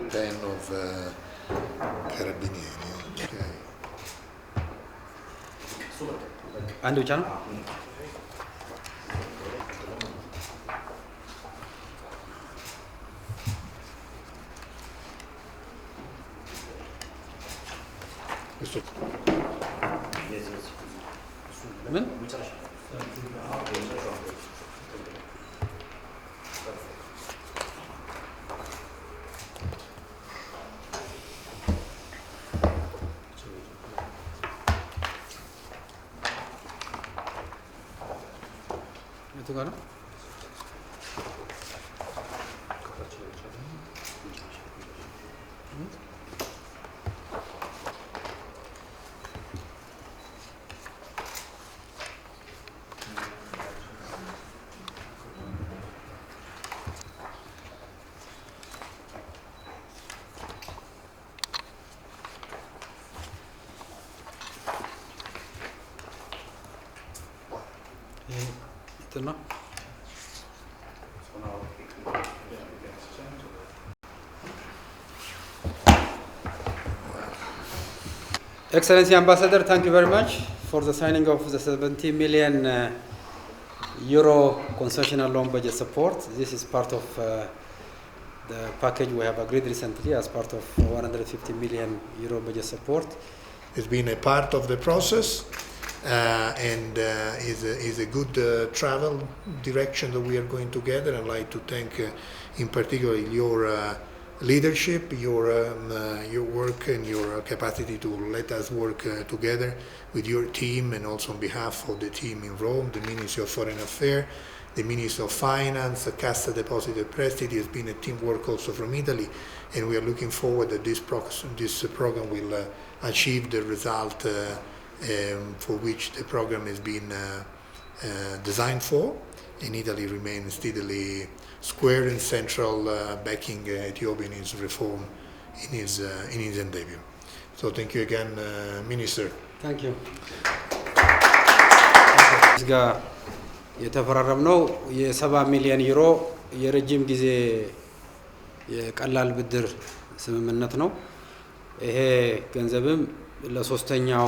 10 of Carabinieri. Okay. አንድ ብቻ ነው። ምን የቱ ጋር ነው? እንትን ነው። Excellency Ambassador, thank you very much for the signing of the 70 million euro concessional loan budget support. This is part of the package we have agreed recently as part of 150 million euro budget support. It's been a part of the process and is a good travel direction that we are going together. I'd like to thank in particular your leadership, your work and your capacity to let us work together with your team, and also on behalf of the team in Rome, the Ministry of Foreign Affairs, the Ministry of Finance, Cassa Depositi e Prestiti. Has been a teamwork also from Italy, and we are looking forward that this program will achieve the result for which the program has been designed for, and Italy remains steadily square and central, backing Ethiopia in its reform, in his endeavor. So thank you again, Minister. Thank you. እዚጋ የተፈራረምነው የ70 ሚሊዮን ዩሮ የረጅም ጊዜ የቀላል ብድር ስምምነት ነው። ይሄ ገንዘብም ለሶስተኛው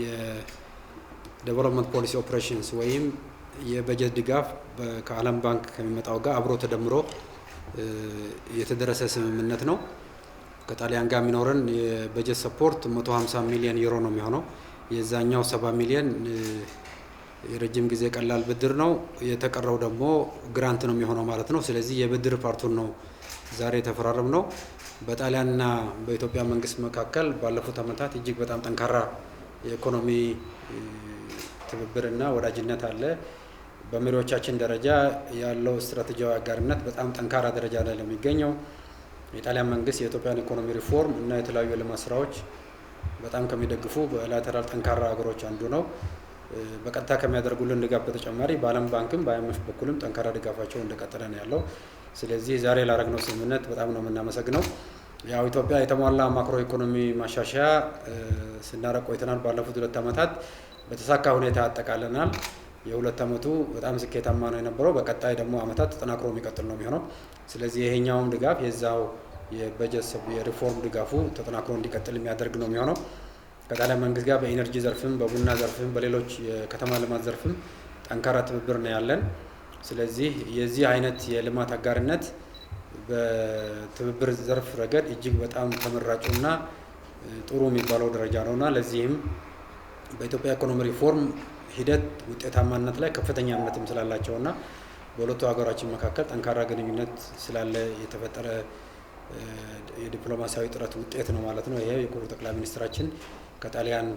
የዴቨሎፕመንት ፖሊሲ ኦፕሬሽንስ ወይም የበጀት ድጋፍ ከዓለም ባንክ ከሚመጣው ጋር አብሮ ተደምሮ የተደረሰ ስምምነት ነው። ከጣሊያን ጋር የሚኖረን የበጀት ሰፖርት 150 ሚሊዮን ዩሮ ነው የሚሆነው። የዛኛው 70 ሚሊዮን የረጅም ጊዜ ቀላል ብድር ነው። የተቀረው ደግሞ ግራንት ነው የሚሆነው ማለት ነው። ስለዚህ የብድር ፓርቱን ነው ዛሬ የተፈራረም ነው። በጣሊያንና በኢትዮጵያ መንግስት መካከል ባለፉት ዓመታት እጅግ በጣም ጠንካራ የኢኮኖሚ ትብብርና ወዳጅነት አለ። በመሪዎቻችን ደረጃ ያለው ስትራቴጂያዊ አጋርነት በጣም ጠንካራ ደረጃ ላይ ነው የሚገኘው። የጣሊያን መንግስት የኢትዮጵያን ኢኮኖሚ ሪፎርም እና የተለያዩ የልማት ስራዎች በጣም ከሚደግፉ በላተራል ጠንካራ ሀገሮች አንዱ ነው። በቀጥታ ከሚያደርጉልን ድጋፍ በተጨማሪ በዓለም ባንክም በአይኤምኤፍ በኩልም ጠንካራ ድጋፋቸው እንደቀጠለ ነው ያለው። ስለዚህ ዛሬ ላደረግነው ስምምነት በጣም ነው የምናመሰግነው። ያው ኢትዮጵያ የተሟላ ማክሮ ኢኮኖሚ ማሻሻያ ስናደርግ ቆይተናል። ባለፉት 2 ዓመታት በተሳካ ሁኔታ አጠቃለናል። የ2 ዓመቱ በጣም ስኬታማ ነው የነበረው። በቀጣይ ደግሞ ዓመታት ተጠናክሮ የሚቀጥል ነው የሚሆነው። ስለዚህ ይሄኛውም ድጋፍ የዛው የበጀት የሪፎርም ድጋፉ ተጠናክሮ እንዲቀጥል የሚያደርግ ነው የሚሆነው። ከጣሊያን መንግስት ጋር በኢነርጂ ዘርፍም በቡና ዘርፍም በሌሎች የከተማ ልማት ዘርፍም ጠንካራ ትብብር ነው ያለን። ስለዚህ የዚህ አይነት የልማት አጋርነት በትብብር ዘርፍ ረገድ እጅግ በጣም ተመራጩና ጥሩ የሚባለው ደረጃ ነውና ለዚህም በኢትዮጵያ ኢኮኖሚ ሪፎርም ሂደት ውጤታማነት ላይ ከፍተኛ እምነትም ስላላቸውና በሁለቱ ሀገራችን መካከል ጠንካራ ግንኙነት ስላለ የተፈጠረ የዲፕሎማሲያዊ ጥረት ውጤት ነው ማለት ነው። ይሄ የክቡር ጠቅላይ ሚኒስትራችን ከጣሊያን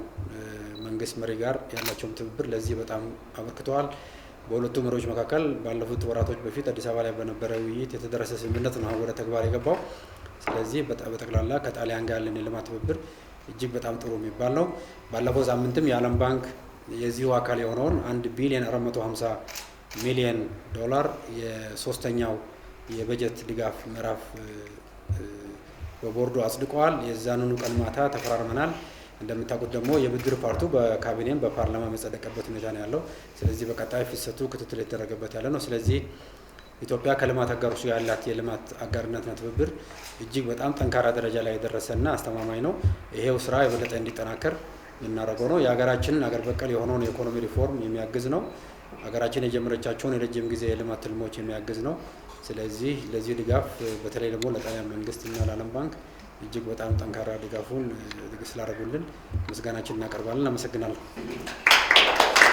መንግስት መሪ ጋር ያላቸውን ትብብር ለዚህ በጣም አበርክተዋል። በሁለቱ መሪዎች መካከል ባለፉት ወራቶች በፊት አዲስ አበባ ላይ በነበረ ውይይት የተደረሰ ስምምነት ነው ወደ ተግባር የገባው። ስለዚህ በጠቅላላ ከጣሊያን ጋር ያለን የልማት ትብብር እጅግ በጣም ጥሩ የሚባል ነው። ባለፈው ሳምንትም የዓለም ባንክ የዚሁ አካል የሆነውን 1 ቢሊዮን 450 ሚሊዮን ዶላር የሶስተኛው የበጀት ድጋፍ ምዕራፍ በቦርዱ አጽድቀዋል። የዛንኑ ቀን ማታ ተፈራርመናል። እንደምታውቁት ደግሞ የብድር ፓርቱ በካቢኔም በፓርላማ መጸደቀበት ሁኔታ ነው ያለው። ስለዚህ በቀጣይ ፍሰቱ ክትትል የተደረገበት ያለ ነው። ስለዚህ ኢትዮጵያ ከልማት አጋሮች ጋር ያላት የልማት አጋርነትና ትብብር እጅግ በጣም ጠንካራ ደረጃ ላይ የደረሰና አስተማማኝ ነው። ይሄው ስራ የበለጠ እንዲጠናከር የምናደርገው ነው። የሀገራችንን አገር በቀል የሆነውን የኢኮኖሚ ሪፎርም የሚያግዝ ነው። ሀገራችን የጀመረቻቸውን የረጅም ጊዜ የልማት ትልሞች የሚያግዝ ነው። ስለዚህ ለዚህ ድጋፍ በተለይ ደግሞ ለጣሊያን መንግስትና ለዓለም ባንክ እጅግ በጣም ጠንካራ ድጋፉን ስላደረጉልን ምስጋናችን እናቀርባለን። አመሰግናለሁ።